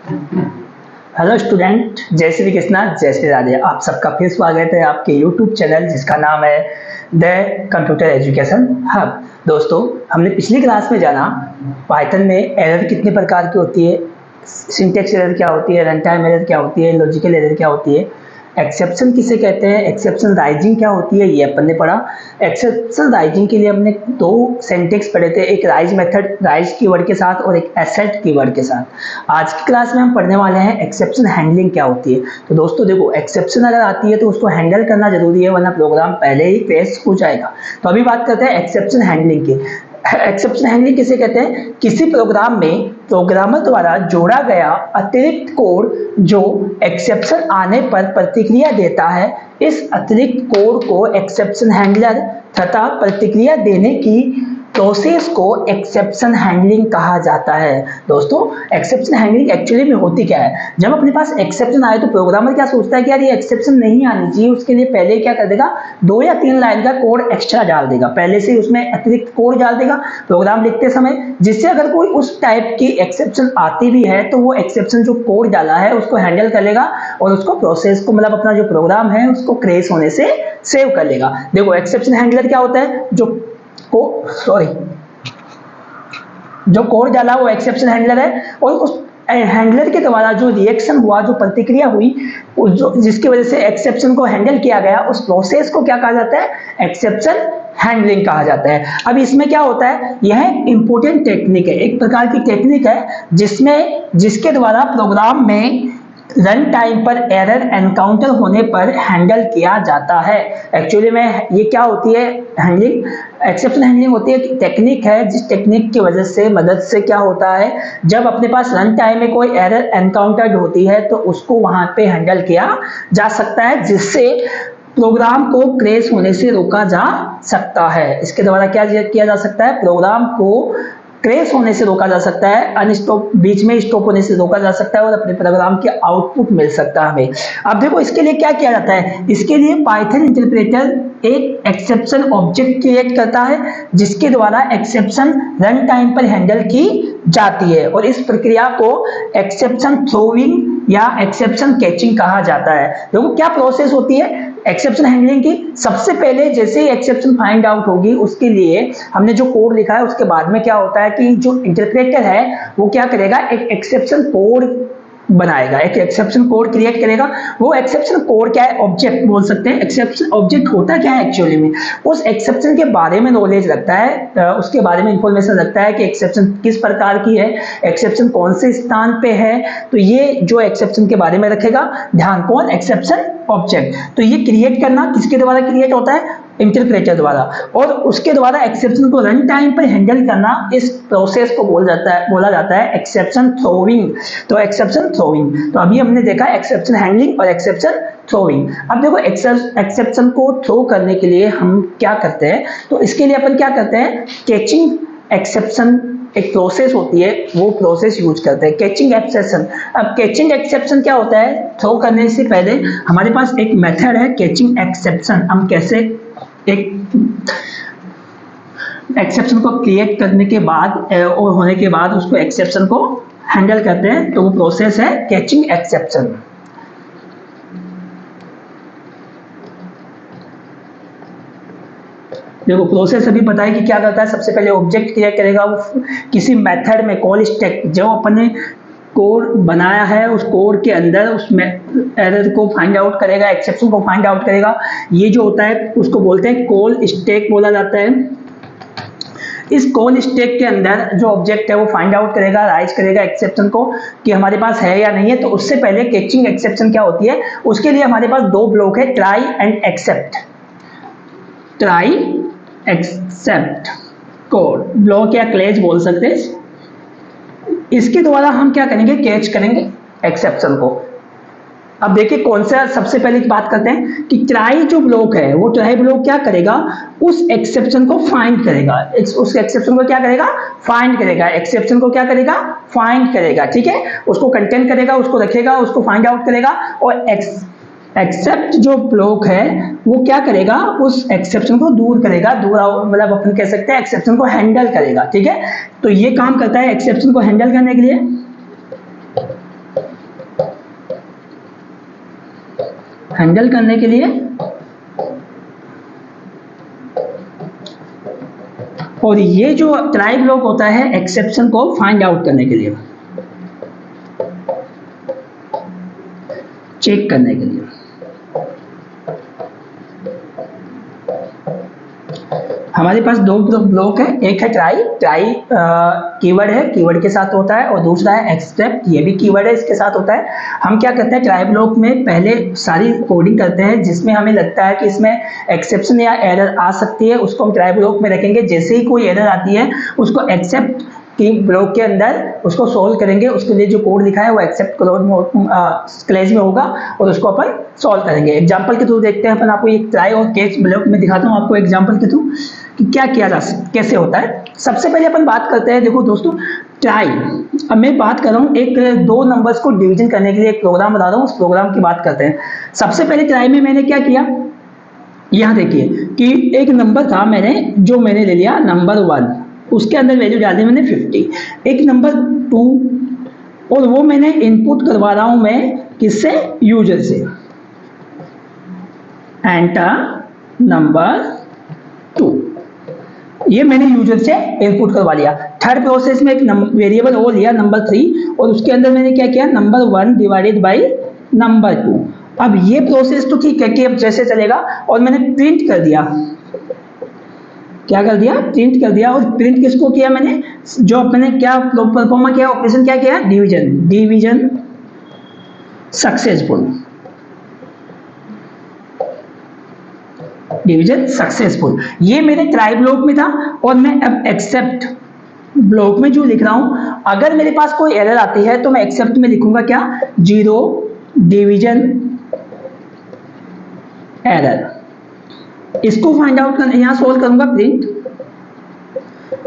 Hello student, जय श्री कृष्णा, जय श्री राधे। आप सबका फिर स्वागत है आपके यूट्यूब चैनल जिसका नाम है द कंप्यूटर एजुकेशन हब। दोस्तों, हमने पिछली क्लास में जाना पाइथन में एरर कितने प्रकार की होती है, सिंटेक्स एरर क्या होती है, रन टाइम एरर क्या होती है, लॉजिकल एरर क्या होती है, एक्सेप्शन किसे कहते हैं, एक्सेप्शन राइजिंग क्या होती है, ये अपन ने पढ़ा। एक्सेप्शन राइजिंग के लिए हमने दो सिंटेक्स पढ़े थे, एक राइज मेथड राइज कीवर्ड के साथ और एक एसेट कीवर्ड के साथ। आज की क्लास में हम पढ़ने वाले हैं एक्सेप्शन हैंडलिंग क्या होती है। तो दोस्तों देखो, एक्सेप्शन अगर आती है तो उसको हैंडल करना जरूरी है, वरना प्रोग्राम पहले ही क्रैश हो जाएगा। तो अभी बात करते हैं एक्सेप्शन हैंडलिंग की। एक्सेप्शन हैंडलिंग किसे कहते हैं? किसी प्रोग्राम में प्रोग्रामर द्वारा जोड़ा गया अतिरिक्त कोड जो एक्सेप्शन आने पर प्रतिक्रिया देता है, इस अतिरिक्त कोड को एक्सेप्शन हैंडलर तथा प्रतिक्रिया देने की प्रोसेस को एक्सेप्शन हैंडलिंग कहा जाता है। दोस्तों, एक्सेप्शन हैंडलिंग एक्चुअली में होती क्या है? जब अपने पास एक्सेप्शन आए तो प्रोग्रामर क्या सोचता है कि यार ये एक्सेप्शन नहीं आनी चाहिए, उसके लिए पहले क्या कर देगा, 2 या 3 लाइन का कोड एक्स्ट्रा डाल देगा, पहले से उसमें अतिरिक्त कोड डाल देगा प्रोग्राम लिखते समय, जिससे अगर कोई उस टाइप की एक्सेप्शन आती भी है तो वो एक्सेप्शन जो कोड डाला है उसको हैंडल कर लेगा और उसको प्रोसेस को, मतलब अपना जो प्रोग्राम है उसको क्रैश होने से सेव कर लेगा। देखो, एक्सेप्शन हैंडलर क्या होता है? जो कोड डाला वो एक्सेप्शन हैंडलर है, और उस हैंडलर के द्वारा जो रिएक्शन हुआ, जो प्रतिक्रिया हुई, जिसकी वजह से एक्सेप्शन को हैंडल किया गया, उस प्रोसेस को क्या कहा जाता है? एक्सेप्शन हैंडलिंग कहा जाता है। अब इसमें क्या होता है, यह इंपॉर्टेंट टेक्निक है, एक प्रकार की टेक्निक है जिसके द्वारा प्रोग्राम में रन टाइम पर एरर एनकाउंटर होने पर हैंडल किया जाता है। एक्चुअली में ये क्या होती है? हैंडलिंग, एक्सेप्शन हैंडलिंग होती है, टेक्निक है जिस टेक्निक की वजह से मदद से क्या होता है, जब अपने पास रन टाइम में कोई एरर एनकाउंटर्ड होती है तो उसको वहां पे हैंडल किया जा सकता है, जिससे प्रोग्राम को क्रैश होने से रोका जा सकता है। इसके द्वारा क्या किया जा सकता है? प्रोग्राम को क्रैश होने से रोका जा सकता है, अनस्टॉप, बीच में स्टॉप होने से रोका जा सकता है और अपने प्रोग्राम के आउटपुट मिल सकता है हमें। अब देखो, इसके लिए क्या किया जाता है? इसके लिए पाइथन इंटरप्रेटर एक एक्सेप्शन ऑब्जेक्ट क्रिएट करता है जिसके द्वारा एक्सेप्शन रन टाइम पर हैंडल की जाती है, और इस प्रक्रिया को एक्सेप्शन थ्रोइंग या एक्सेप्शन कैचिंग कहा जाता है। देखो, क्या प्रोसेस होती है एक्सेप्शन हैंडलिंग की? सबसे पहले जैसे ही एक्सेप्शन फाइंड आउट होगी, उसके लिए हमने जो कोड लिखा है उसके बाद में क्या होता है कि जो इंटरप्रेटर है वो क्या करेगा, एक एक्सेप्शन कोड बनाएगा, एक एक्सेप्शन कोड क्रिएट करेगा। वो एक्सेप्शन कोड क्या है? ऑब्जेक्ट बोल सकते हैं। एक्सेप्शन ऑब्जेक्ट होता क्या है एक्चुअली में? उस एक्सेप्शन के बारे में नॉलेज रखता है, उसके बारे में इंफॉर्मेशन रखता है कि एक्सेप्शन किस प्रकार की है, एक्सेप्शन कौन से स्थान पे है। तो ये जो एक्सेप्शन के बारे में रखेगा ध्यान, कौन? Exception object. तो ये क्रिएट करना किसके द्वारा क्रिएट होता है? इंटरप्रेटर द्वारा, और उसके द्वारा एक्सेप्शन को रन टाइम पर हैंडल करना, इस प्रोसेस को बोला जाता है एक्सेप्शन थ्रोइंग। तो एक्सेप्शन थ्रोइंग, तो अभी हमने देखा एक्सेप्शन हैंडलिंग और एक्सेप्शन थ्रोइंग। अब देखो, एक्सेप्शन को थ्रो करने के लिए हम क्या करते हैं, तो इसके लिए अपन क्या करते हैं, कैचिंग एक्सेप्शन एक प्रोसेस होती है, वो प्रोसेस यूज करते हैं, कैचिंग एक्सेप्शन। अब कैचिंग एक्सेप्शन क्या होता है? थ्रो करने से पहले हमारे पास एक मेथड है कैचिंग एक्सेप्शन। हम कैसे एक एक्सेप्शन को क्रिएट करने के बाद और होने के बाद उसको एक्सेप्शन को हैंडल करते हैं, तो वो प्रोसेस है कैचिंग एक्सेप्शन। देखो, प्रोसेस अभी पता है कि क्या करता है, सबसे पहले ऑब्जेक्ट क्रिएट करेगा, वो किसी मेथड में कॉल स्टैक, जो अपने कोड बनाया है उस कोड के अंदर उसमें एरर को फाइंड आउट करेगा, एक्सेप्शन को फाइंड आउट करेगा। ये जो होता है उसको बोलते हैं कॉल स्टैक बोला जाता है। इस कॉल स्टैक के अंदर जो ऑब्जेक्ट है वो फाइंड आउट करेगा, राइज करेगा एक्सेप्शन को कि हमारे पास है या नहीं है। तो उससे पहले कैचिंग एक्सेप्शन क्या होती है, उसके लिए हमारे पास 2 ब्लॉक है, try and except. Try except code block या क्लेज बोल सकते हैं। इसके द्वारा हम क्या करेंगे, कैच करेंगे एक्सेप्शन को। अब देखिए कौन सा, सबसे पहले की बात करते हैं कि ट्राई जो ब्लॉक है, वो ट्राई ब्लॉक क्या करेगा, उस एक्सेप्शन को फाइंड करेगा, उस एक्सेप्शन को क्या करेगा, फाइंड करेगा, एक्सेप्शन को क्या करेगा, फाइंड करेगा, ठीक है, उसको कंटेन करेगा, उसको रखेगा, उसको फाइंड आउट करेगा। और एक्सेप्ट जो ब्लॉक है वो क्या करेगा, उस एक्सेप्शन को दूर करेगा, मतलब अपन कह सकते हैं एक्सेप्शन को हैंडल करेगा, ठीक है। तो ये काम करता है एक्सेप्शन को हैंडल करने के लिए। हैंडल करने के लिए और ये जो ट्राई ब्लॉक होता है एक्सेप्शन को फाइंड आउट करने के लिए, चेक करने के लिए। हमारे पास दो ब्लॉक है, एक है ट्राई कीवर्ड है, कीवर्ड के साथ होता है, और दूसरा है एक्सेप्ट, ये भी कीवर्ड है, इसके साथ होता है। हम क्या करते हैं, ट्राई ब्लॉक में पहले सारी कोडिंग करते हैं जिसमें हमें लगता है कि इसमें एक्सेप्शन या एरर आ सकती है, उसको हम ट्राई ब्लॉक में रखेंगे। जैसे ही कोई एरर आती है उसको एक्सेप्ट की ब्लॉक के अंदर उसको सोल्व करेंगे। उसके लिए जो कोड लिखा है वो एक्सेप्ट क्लेज में होगा और उसको अपन सॉल्व करेंगे। एग्जांपल के थ्रू देखते हैं अपन, आपको एक ट्राई और केस ब्लॉक में दिखाता हूँ आपको एग्जांपल के थ्रू कि क्या किया जा सकता, कैसे होता है। सबसे पहले अपन बात करते हैं, देखो दोस्तों ट्राई, अब मैं बात कर रहा हूँ एक दो नंबर्स को डिवीजन करने के लिए एक प्रोग्राम बता रहा हूँ, उस प्रोग्राम की बात करते हैं। सबसे पहले ट्राई में मैंने क्या किया, यहाँ देखिए कि एक नंबर था मैंने ले लिया नंबर 1, उसके अंदर वैल्यू डाल दी मैंने 50, एक नंबर 2 और वो मैंने इनपुट करवा रहा हूं मैं किससे, यूजर से, एंटर नंबर 2, ये मैंने यूजर से इनपुट करवा लिया। थर्ड प्रोसेस में एक वेरिएबल और लिया नंबर 3 और उसके अंदर मैंने क्या किया, नंबर 1 डिवाइडेड बाई नंबर 2। अब ये प्रोसेस तो ठीक है कि अब जैसे चलेगा, और मैंने प्रिंट कर दिया, क्या कर दिया, प्रिंट कर दिया। और प्रिंट किसको किया मैंने, जो मैंने क्या परफॉर्म किया, ऑपरेशन क्या किया, डिवीजन सक्सेसफुल, डिवीजन सक्सेसफुल। ये मेरे ट्राई ब्लॉक में था और मैं अब एक्सेप्ट ब्लॉक में जो लिख रहा हूं, अगर मेरे पास कोई एरर आती है तो मैं एक्सेप्ट में लिखूंगा क्या, 0 डिवीजन एरर, इसको फाइंड आउट करना, यहां सोल्व करूंगा प्रिंट,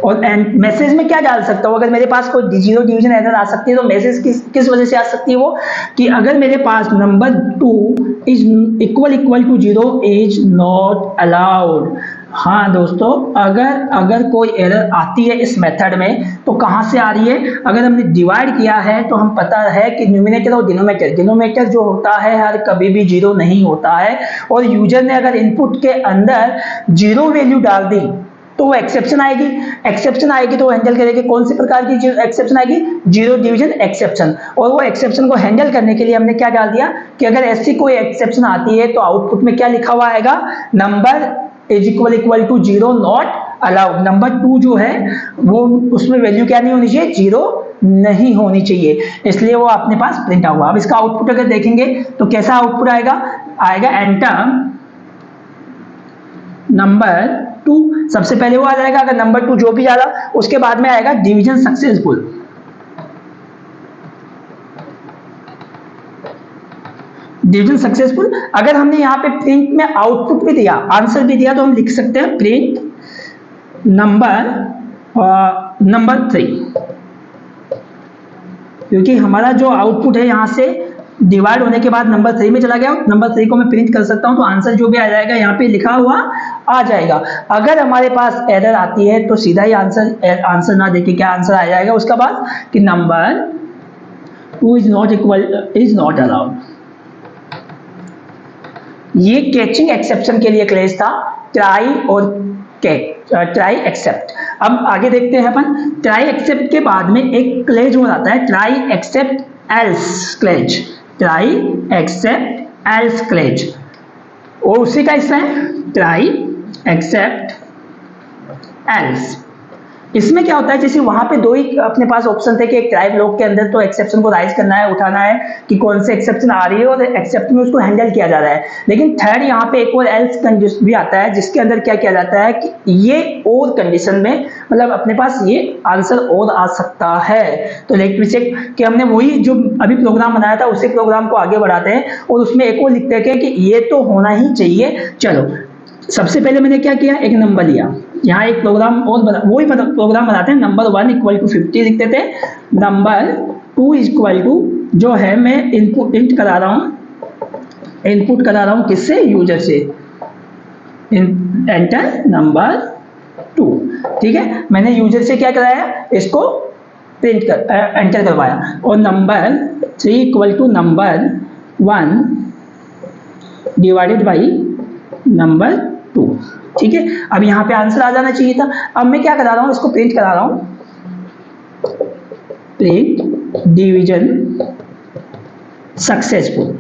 और मैसेज में क्या डाल सकता हूं, अगर मेरे पास कोई 0 डिवीजन एरर आ सकती है तो मैसेज किस वजह से आ सकती है वो, कि अगर मेरे पास number 2 is equal to 0 is not allowed. हाँ दोस्तों, अगर कोई एरर आती है इस मेथड में तो कहां से आ रही है, अगर हमने डिवाइड किया है तो हम पता है कि न्यूमिनेटर और डिनोमिनेटर जो होता है हर कभी भी 0 नहीं होता है, और यूजर ने अगर इनपुट के अंदर 0 वैल्यू डाल दी तो वो एक्सेप्शन आएगी तो वो हैंडल करेगी। कौन सी प्रकार की एक्सेप्शन आएगी, 0 डिवीजन एक्सेप्शन। और वो एक्सेप्शन को हैंडल करने के लिए हमने क्या डाल दिया कि अगर ऐसी कोई एक्सेप्शन आती है तो आउटपुट में क्या लिखा हुआ आएगा, number is equal to 0 not allowed. Number 2 जो है वो उसमें वैल्यू क्या नहीं होनी चाहिए, 0 नहीं होनी चाहिए, इसलिए वो अपने पास प्रिंट हुआ। अब इसका आउटपुट अगर देखेंगे तो कैसा आउटपुट आएगा एंटर नंबर 2, सबसे पहले वो आ जाएगा, अगर नंबर 2 जो भी आ रहा उसके बाद में आएगा डिवीजन सक्सेसफुल। Division successful. अगर हमने यहाँ पे प्रिंट में आउटपुट भी दिया, आंसर भी दिया, तो हम लिख सकते हैं प्रिंट नंबर 3, क्योंकि हमारा जो आउटपुट है यहां से डिवाइड होने के बाद नंबर 3 में चला गया, नंबर 3 को मैं प्रिंट कर सकता हूं, तो आंसर जो भी आ जाएगा यहाँ पे लिखा हुआ आ जाएगा। अगर हमारे पास एरर आती है तो सीधा ही आंसर ना देके क्या आंसर आ जाएगा उसका बाद, कि नंबर 2 इज नॉट अलाउड। ये कैचिंग एक्सेप्शन के लिए क्लेज था, ट्राई और ट्राई एक्सेप्ट। अब आगे देखते हैं अपन, ट्राई एक्सेप्ट के बाद में एक क्लेज हो जाता है, try except else clause, try except else clause, और उसी का हिस्सा है ट्राई एक्सेप्ट एल्स। इसमें क्या होता है, जैसे वहां पे दो ही अपने पास ऑप्शन थे कि एक ट्राई ब्लॉक के अंदर तो एक्सेप्शन को राइज करना है, उठाना है कि कौन से एक्सेप्शन आ रही है और एक्सेप्ट में उसको हैंडल किया जा रहा है। लेकिन थर्ड यहाँ पे एक और एल्स कंडीशन भी आता है, जिसके अंदर क्या किया जाता है कि ये और कंडीशन में मतलब अपने पास ये आंसर और आ सकता है। तो लेट मी चेक कि हमने वही जो अभी प्रोग्राम बनाया था उसी प्रोग्राम को आगे बढ़ाते हैं और उसमें एक और लिखते हैं कि ये तो होना ही चाहिए। चलो सबसे पहले मैंने क्या किया, एक नंबर लिया, यहाँ एक प्रोग्राम और वही प्रोग्राम बनाते हैं, नंबर 1 इक्वल टू 50 लिखते थे, नंबर 2 इक्वल टू जो है मैं इनपुट करा रहा हूँ किससे, यूजर से, एंटर नंबर 2। ठीक है, मैंने यूजर से क्या कराया, इसको प्रिंट कर एंटर करवाया, और number 3 equal to number 1 divided by number 2। ठीक है, अब यहाँ पे आंसर आ जाना चाहिए था। अब मैं क्या करा रहा हूँ, इसको प्रिंट करा रहा हूँ, प्रिंट डिवीजन सक्सेसफुल।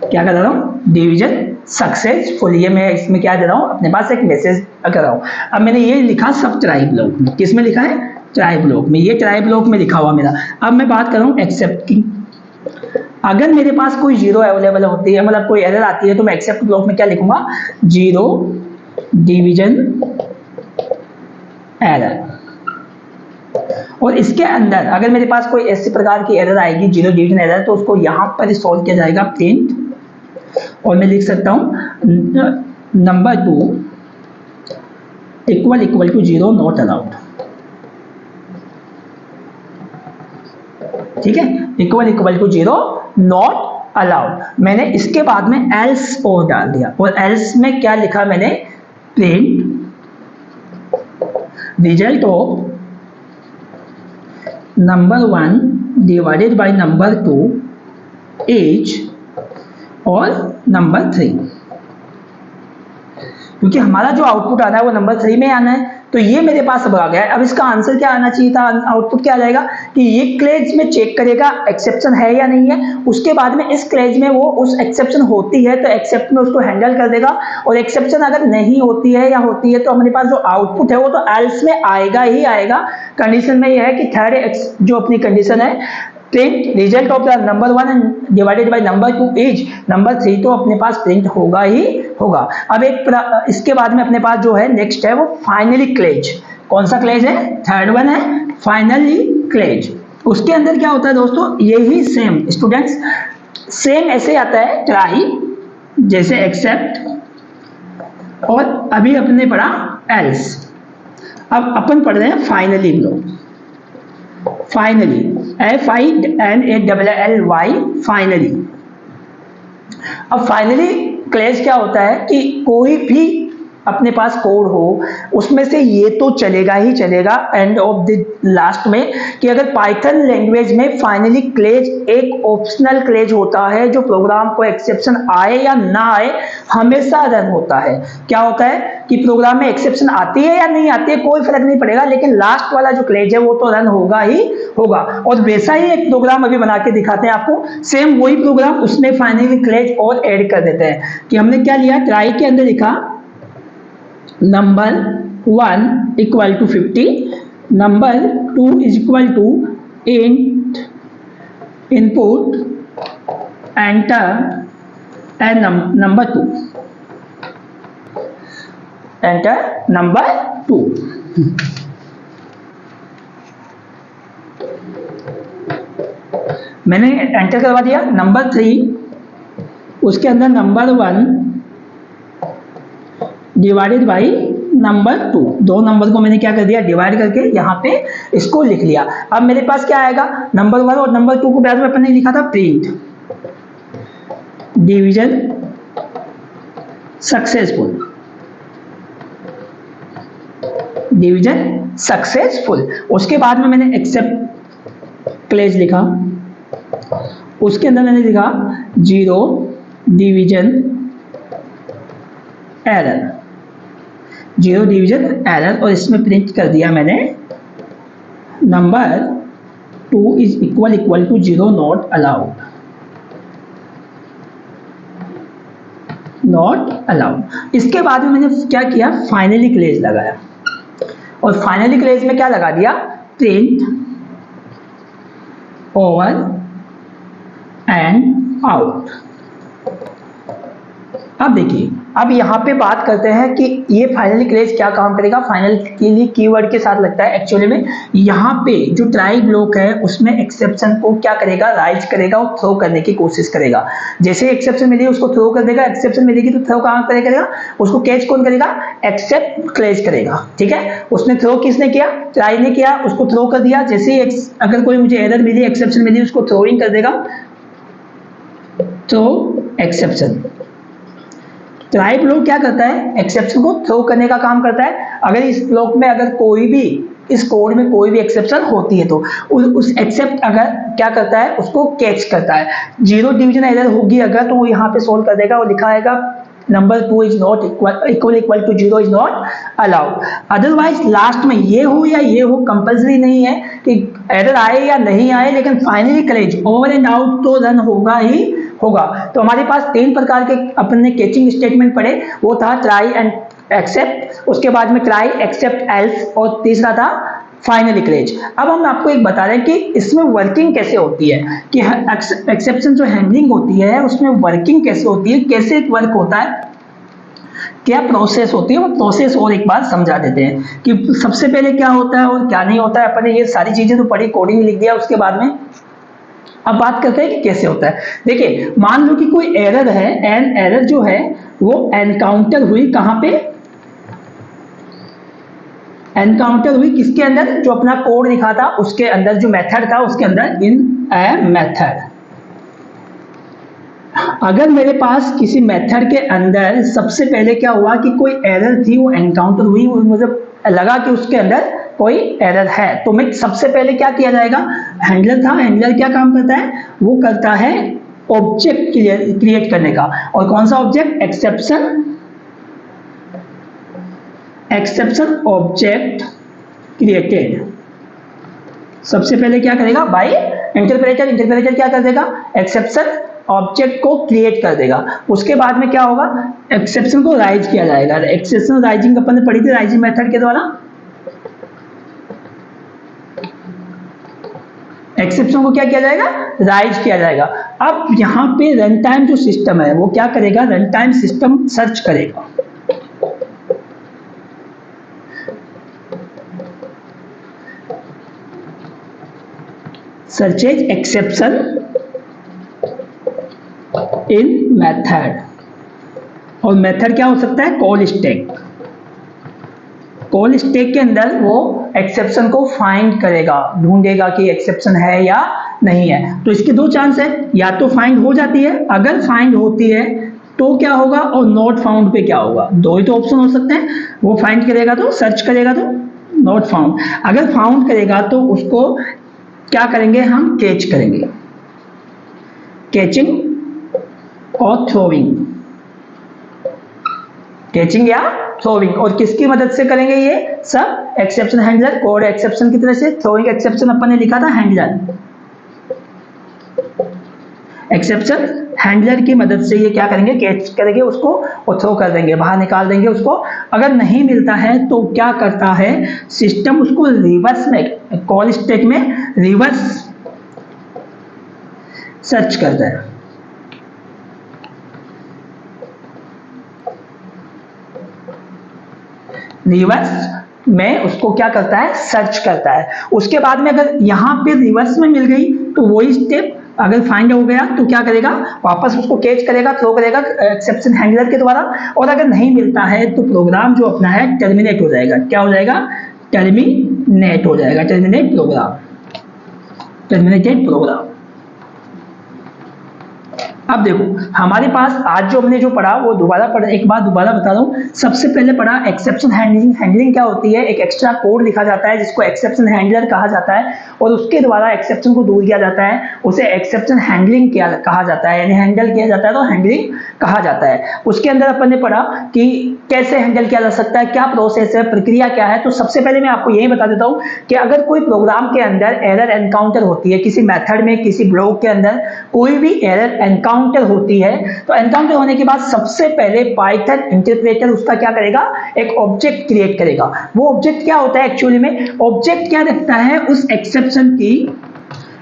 क्या कर रहा हूँ, डिवीजन सक्सेसफुल। ये मैं इसमें क्या दे रहा हूँ, अपने पास एक मैसेज कर रहा हूँ। अब मैंने ये लिखा सब ट्राई ब्लॉक में, किस में लिखा है, ट्राई ब्लॉक में, ये ट्राई ब्लॉक में लिखा हुआ मेरा। अब मैं बात कर रहा हूँ एक्सेप्ट की। अगर मेरे पास कोई जीरो अवेलेबल होती है, मतलब कोई एरर आती है, तो मैं एक्सेप्ट ब्लॉक में क्या लिखूंगा, जीरो डिवीजन एरर। और इसके अंदर अगर मेरे पास कोई ऐसी प्रकार की एरर आएगी, जीरो डिवीजन एरर, तो उसको यहां पर सॉल्व किया जाएगा, प्रिंट, और मैं लिख सकता हूं number 2 equal to zero not allowed. ठीक है, equal to zero not allowed. मैंने इसके बाद में एल्स और डाल दिया, और एल्स में क्या लिखा मैंने, print result of number 1 divided by number 2 is और नंबर 3, क्योंकि हमारा जो आउटपुट आ रहा है वो नंबर 3 में आना है, तो ये मेरे पास अब आ गया है। अब इसका आंसर क्या आना चाहिए था, आउटपुट क्या आ जाएगा कि ये क्लेज में चेक करेगा एक्सेप्शन है या नहीं है, उसके बाद में इस क्लेज में वो उस एक्सेप्शन होती है तो एक्सेप्ट में उसको हैंडल कर देगा, और एक्सेप्शन अगर नहीं होती है या होती है तो हमारे पास जो आउटपुट है वो तो एल्स में आएगा ही आएगा। कंडीशन में ये है कि थर्ड जो अपनी कंडीशन है, print result of the number 1 divided by number 2 is number 3, तो अपने पास प्रिंट होगा ही होगा। अब एक इसके बाद में अपने पास जो है नेक्स्ट है वो फाइनली क्लेज। कौन सा क्लेज है, थर्ड वन है फाइनली क्लेज। उसके अंदर क्या होता है दोस्तों, यही सेम स्टूडेंट्स, सेम ऐसे आता है ट्राई जैसे एक्सेप्ट, और अभी अपने पढ़ा एल्स। अब अपन पढ़ रहे हैं finally block, finally FINALLY finally. अब फाइनली क्लेज क्या होता है कि कोई भी अपने पास कोड हो उसमें से ये तो चलेगा ही चलेगा एंड ऑफ द लास्ट में, कि अगर पाइथन लैंग्वेज में फाइनली क्लेज एक ऑप्शनल क्लेज होता है जो प्रोग्राम को एक्सेप्शन आए या ना आए हमेशा रन होता है। क्या होता है कि प्रोग्राम में एक्सेप्शन आती है या नहीं आती है कोई फर्क नहीं पड़ेगा, लेकिन लास्ट वाला जो क्लेज है वो तो रन होगा ही होगा। और वैसा ही एक प्रोग्राम अभी बना के दिखाते हैं आपको, सेम वही प्रोग्राम, उसमें फाइनली क्लेज और ऐड कर देते हैं। कि हमने क्या लिया, ट्राई के अंदर लिखा number 1 equal to 50, number 2 is equal to int input enter and number 2, enter number 2। मैंने एंटर करवा दिया नंबर 3, उसके अंदर नंबर 1 डिवाइडेड बाई नंबर 2, दो नंबर को मैंने क्या कर दिया, डिवाइड करके यहाँ पे इसको लिख लिया। अब मेरे पास क्या आएगा, नंबर 1 और नंबर 2 को बाद में अपन ने लिखा था print division successful, division successful. उसके बाद में मैंने एक्सेप्ट क्लेज लिखा, उसके अंदर मैंने लिखा zero division error, zero division error, और इसमें प्रिंट कर दिया मैंने number 2 is equal to zero not allowed, not allowed. इसके बाद में मैंने क्या किया, फाइनली क्लेज लगाया, और फाइनली क्लेज में क्या लगा दिया, प्रिंट ओवर एंड आउट। अब देखिए, अब यहाँ पे बात करते हैं कि ये फाइनली क्लेज क्या काम करेगा। फाइनल के लिए कीवर्ड के साथ लगता है एक्चुअली में। यहाँ पे जो ट्राई ब्लॉक है उसमें एक्सेप्शन को क्या करेगा, राइज करेगा और थ्रो करने की कोशिश करेगा। जैसे एक्सेप्शन मिली उसको थ्रो कर देगा, एक्सेप्शन मिलेगी तो थ्रो कहाँ करेगा, उसको कैच कौन करेगा, एक्सेप्ट क्लेज करेगा। ठीक है, उसने थ्रो किसने किया, ट्राई ने किया, उसको थ्रो कर दिया। जैसे ही अगर कोई मुझे एरर मिली, एक्सेप्शन मिली, उसको थ्रोइंग कर देगा, थ्रो एक्सेप्शन। ट्राई ब्लॉक क्या करता है, एक्सेप्शन को थ्रो करने का काम करता है। अगर इस ब्लॉक में अगर कोई भी इस कोड में कोई भी एक्सेप्शन होती है तो उस एक्सेप्ट अगर क्या करता है, उसको कैच करता है। जीरो डिवीजन एरर होगी अगर, तो वो यहाँ पे सोल्व कर देगा और लिखा आएगा number 2 is not equal to 0 is not allowed. Otherwise last में ये हो या ये हो, कंपल्सरी नहीं है कि एरर आए या नहीं आए, लेकिन finally courage over and out तो रन होगा ही होगा। तो हमारे पास 3 प्रकार के अपन ने कैचिंग स्टेटमेंट पढ़े, वो था ट्राई एंड एक्सेप्ट, उसके बाद में ट्राई एक्सेप्ट एल्स, और तीसरा था फाइनली करेज। अब हम आपको एक बता रहे हैं कि इसमें वर्किंग कैसे होती है, कि एक्सेप्शन जो हैंडलिंग होती है उसमें वर्किंग कैसे होती है, कैसे वर्क होता है, क्या प्रोसेस होती है, वो प्रोसेस और एक बार समझा देते हैं कि सबसे पहले क्या होता है और क्या नहीं होता है। अपन ने ये सारी चीजें तो पढ़ी, कोडिंग लिख दिया उसके बाद में। अब बात करते हैं कि कैसे होता है। देखिए मान लो कि कोई एरर है, एंड एरर जो है वो एनकाउंटर हुई कहां पे, एनकाउंटर हुई किसके अंदर, जो अपना कोड लिखा था उसके अंदर, जो मेथड था उसके अंदर, इन ए मेथड। अगर मेरे पास किसी मेथड के अंदर सबसे पहले क्या हुआ कि कोई एरर थी, वो एनकाउंटर हुई, मुझे लगा कि उसके अंदर कोई एरर है, तो मैं सबसे पहले क्या किया जाएगा, हैंडलर था, हैंडलर क्या काम करता है, वो करता है ऑब्जेक्ट क्रिएट करने का। और कौन सा ऑब्जेक्ट, एक्सेप्शन ऑब्जेक्ट क्रिएटेड। सबसे पहले क्या करेगा, बाय इंटरप्रेटर क्या कर देगा, एक्सेप्शन ऑब्जेक्ट को क्रिएट कर देगा। उसके बाद में क्या होगा, एक्सेप्शन को राइज किया जाएगा। एक्सेप्शन राइजिंग अपन ने पढ़ी थी, राइजिंग मेथड के द्वारा। एक्सेप्शन को क्या किया जाएगा, राइज किया जाएगा। अब यहां पे रन टाइम जो सिस्टम है वो क्या करेगा, रन टाइम सिस्टम सर्च करेगा। सर्चेज एक्सेप्शन इन मेथड, और मेथड क्या हो सकता है, कॉल स्टैक। कॉल स्टैक के अंदर वो एक्सेप्शन को फाइंड करेगा, ढूंढेगा कि एक्सेप्शन है या नहीं है। तो इसके 2 चांस है, या तो फाइंड हो जाती है, अगर फाइंड होती है तो क्या होगा, और नॉट फाउंड पे क्या होगा, 2 ही तो ऑप्शन हो सकते हैं। वो फाइंड करेगा तो, सर्च करेगा तो नॉट फाउंड, अगर फाउंड करेगा तो उसको क्या करेंगे, हम कैच करेंगे, कैचिंग और थ्रोइंग, कैचिंग या थ्रोइंग। और किसकी मदद से करेंगे ये सब, एक्सेप्शन हैंडलर, कोड एक्सेप्शन की तरह से, थ्रोइंग एक्सेप्शन अपन ने लिखा था हैंडलर, एक्सेप्शन हैंडलर की मदद से ये क्या करेंगे, कैच करेंगे उसको और थ्रो कर देंगे, बाहर निकाल देंगे उसको। अगर नहीं मिलता है तो क्या करता है सिस्टम, उसको रिवर्स में, कॉल स्टैक में रिवर्स सर्च करता है। रिवर्स में उसको क्या करता है, सर्च करता है। उसके बाद में अगर यहां पे रिवर्स में मिल गई तो वही स्टेप, अगर फाइंड हो गया तो क्या करेगा, वापस उसको कैच करेगा, थ्रो करेगा एक्सेप्शन हैंडलर के द्वारा। और अगर नहीं मिलता है तो प्रोग्राम जो अपना है टर्मिनेट हो जाएगा। क्या हो जाएगा, टर्मिनेट हो जाएगा, टर्मिनेट प्रोग्राम, टर्मिनेटेड प्रोग्राम। अब देखो हमारे पास आज जो हमने जो पढ़ा वो एक बार दोबारा बता रहा हूं। सबसे पहले पढ़ा एक्सेप्शन हैंडलिंग। हैंडलिंग क्या होती है, एक एक्स्ट्रा कोड लिखा जाता है जिसको एक्सेप्शन हैंडलर कहा जाता है, और उसके द्वारा एक्सेप्शन को दूर किया जाता है, उसे एक्सेप्शन हैंडलिंग कहा जाता है, यानी हैंडल किया जाता है तो हैंडलिंग कहा जाता है। उसके अंदर अपन ने पढ़ा कि कैसे हैंडल किया जा सकता है, क्या प्रोसेस है, प्रक्रिया क्या है। तो सबसे पहले मैं आपको यही बता देता हूं कि अगर कोई प्रोग्राम के अंदर एरर एनकाउंटर होती है, किसी मेथड में, किसी ब्लॉक के अंदर कोई भी एरर एनकाउंटर होती है, तो एनकाउंटर होने के बाद सबसे पहले पाइथन इंटरप्रेटर उसका क्या करेगा, एक ऑब्जेक्ट क्रिएट करेगा। वो ऑब्जेक्ट क्या होता है एक्चुअली में, ऑब्जेक्ट क्या रखता है, उस एक्सेप्शन की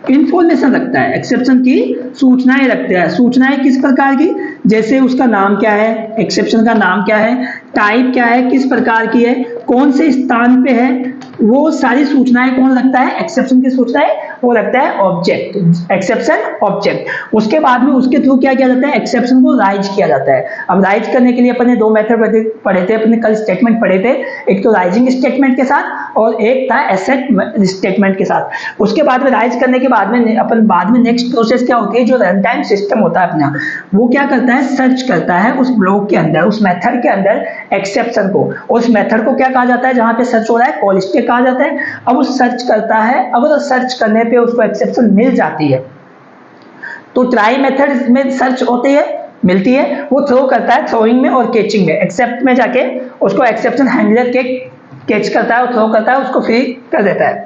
इंफॉर्मेशन रखता है, एक्सेप्शन की सूचनाएं रखता है। सूचनाएं किस प्रकार की, जैसे उसका नाम क्या है, एक्सेप्शन का नाम क्या है, टाइप क्या है, किस प्रकार की है, कौन से स्थान पे है, वो सारी सूचनाएं कौन रखता है, एक्सेप्शन की सूचनाएं वो रखता है ऑब्जेक्ट, एक्सेप्शन ऑब्जेक्ट। उसके बाद में उसके थ्रू क्या किया जाता है, एक्सेप्शन को राइज किया जाता है। अब राइज करने के लिए अपन ने 2 मेथड पढ़े थे, अपने कल स्टेटमेंट पढ़े थे, एक तो राइजिंग स्टेटमेंट के साथ और एक था एसेट स्टेटमेंट के साथ। उसके बाद में राइज करने के बाद में अपन बाद में नेक्स्ट प्रोसेस क्या होती है, जो रन टाइम सिस्टम होता है अपना, वो क्या करता है, सर्च करता है उस ब्लॉक के अंदर, उस मेथड के अंदर एक्सेप्शन को। उस मेथड को क्या कहा जाता है जहां पे सर्च हो रहा है, कॉल स्टैक कहा जाता है। अब वो सर्च करता है, अगर सर्च करने पे उसको एक्सेप्शन मिल जाती है तो ट्राई मेथड में सर्च होती है, मिलती है, वो थ्रो करता है थ्रोइंग में और कैचिंग में। एक्सेप्ट में जाके उसको एक्सेप्शन हैंडलर के कैच करता है और थ्रो करता है, उसको फ्री कर देता है।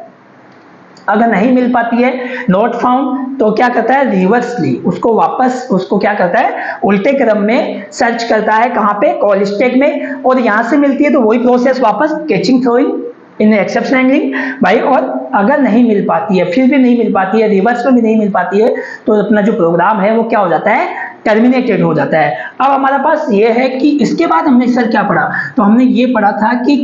अगर नहीं मिल पाती है, नॉट फाउंड, तो क्या करता है, रिवर्सली उसको वापस, उसको क्या करता है, उल्टे क्रम में सर्च करता है, कहां पे, कॉल स्टैक में। और यहां से मिलती है तो वही प्रोसेस वापस, कैचिंग थ्रोइंग इन एक्सेप्शन हैंडलिंग भाई। और अगर नहीं मिल पाती है, फिर भी नहीं मिल पाती है, रिवर्स में भी नहीं मिल पाती है, तो अपना जो प्रोग्राम है वो क्या हो जाता है, टर्मिनेटेड हो जाता है। अब हमारे पास ये है कि इसके बाद हमने सर क्या पढ़ा, तो हमने ये पढ़ा था कि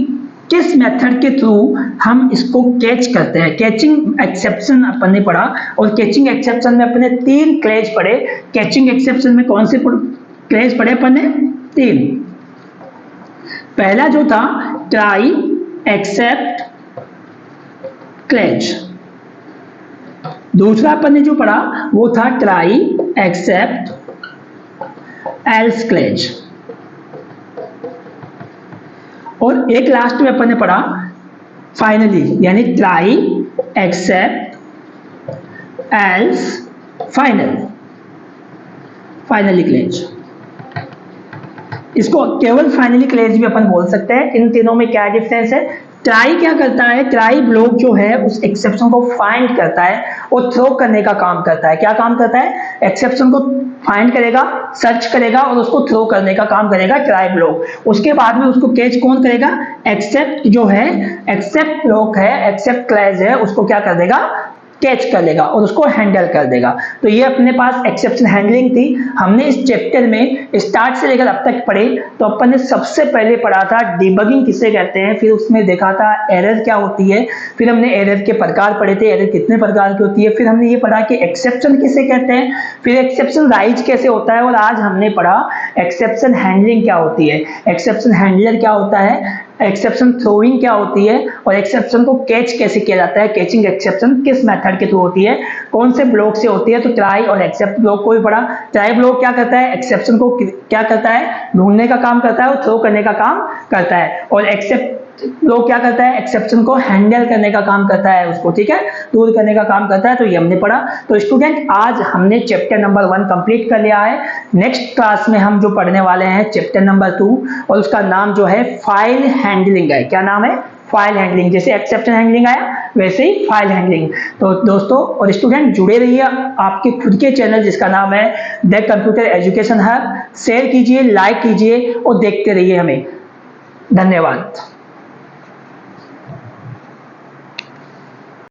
किस मेथड के थ्रू हम इसको कैच करते हैं। कैचिंग एक्सेप्शन अपन ने पढ़ा, और कैचिंग एक्सेप्शन में अपने 3 क्लेज पढ़े। कैचिंग एक्सेप्शन में कौन से क्लेज पढ़े अपन ने, 3। पहला जो था ट्राई एक्सेप्ट क्लेज, दूसरा अपन ने जो पढ़ा वो था ट्राई एक्सेप्ट एल्स क्लेज, और एक लास्ट में अपन ने पढ़ा फाइनली, यानी ट्राई एक्सेप्ट एल्स फाइनली क्लेज। इसको केवल फाइनली क्लेज भी अपन बोल सकते हैं। इन तीनों में क्या डिफरेंस है, ट्राई क्या करता है, ट्राई ब्लॉक जो है उस एक्सेप्शन को फाइंड करता है और थ्रो करने का काम करता है। क्या काम करता है, एक्सेप्शन को फाइंड करेगा, सर्च करेगा और उसको थ्रो करने का काम करेगा ट्राई ब्लॉक। उसके बाद में उसको कैच कौन करेगा, एक्सेप्ट जो है, एक्सेप्ट ब्लॉक है, एक्सेप्ट क्लेज है, उसको क्या कर देगा, कैच कर लेगा और उसको हैंडल कर देगा। तो ये अपने पास एक्सेप्शन हैंडलिंग थी। हमने इस चैप्टर में स्टार्ट से लेकर अब तक पढ़े, तो अपन ने सबसे पहले पढ़ा था डिबगिंग किसे कहते हैं, फिर उसमें देखा था एरर क्या होती है, फिर हमने एरर के प्रकार पढ़े थे, एरर कितने प्रकार की होती है, फिर हमने ये पढ़ा कि एक्सेप्शन किसे कहते हैं, फिर एक्सेप्शन राइज कैसे होता है, और आज हमने पढ़ा एक्सेप्शन हैंडलिंग क्या होती है, एक्सेप्शन हैंडलर क्या होता है, एक्सेप्शन थ्रोइंग क्या होती है, और एक्सेप्शन को कैच कैसे किया जाता है, कैचिंग एक्सेप्शन किस मेथड के थ्रू होती है, कौन से ब्लॉक से होती है। तो ट्राई और एक्सेप्ट ब्लॉक को भी पढ़ा। ट्राई ब्लॉक क्या करता है, एक्सेप्शन को क्या करता है, ढूंढने का काम करता है और थ्रो करने का काम करता है, और एक्सेप्ट ब्लॉक क्या करता है, एक्सेप्शन को हैंडल करने का काम करता है, उसको ठीक है दूर करने का काम करता है। तो ये हमने पढ़ा। तो स्टूडेंट आज हमने चैप्टर नंबर 1 कंप्लीट कर लिया है। नेक्स्ट क्लास में हम जो पढ़ने वाले हैं चैप्टर नंबर 2, और उसका नाम जो है फाइल हैंडलिंग है। क्या नाम है, फाइल हैंडलिंग। जैसे एक्सेप्शन हैंडलिंग आया वैसे ही फाइल हैंडलिंग। तो दोस्तों और स्टूडेंट जुड़े रहिए आपके खुद के चैनल जिसका नाम है the computer education hub. Share कीजिए, लाइक कीजिए और देखते रहिए हमें। धन्यवाद।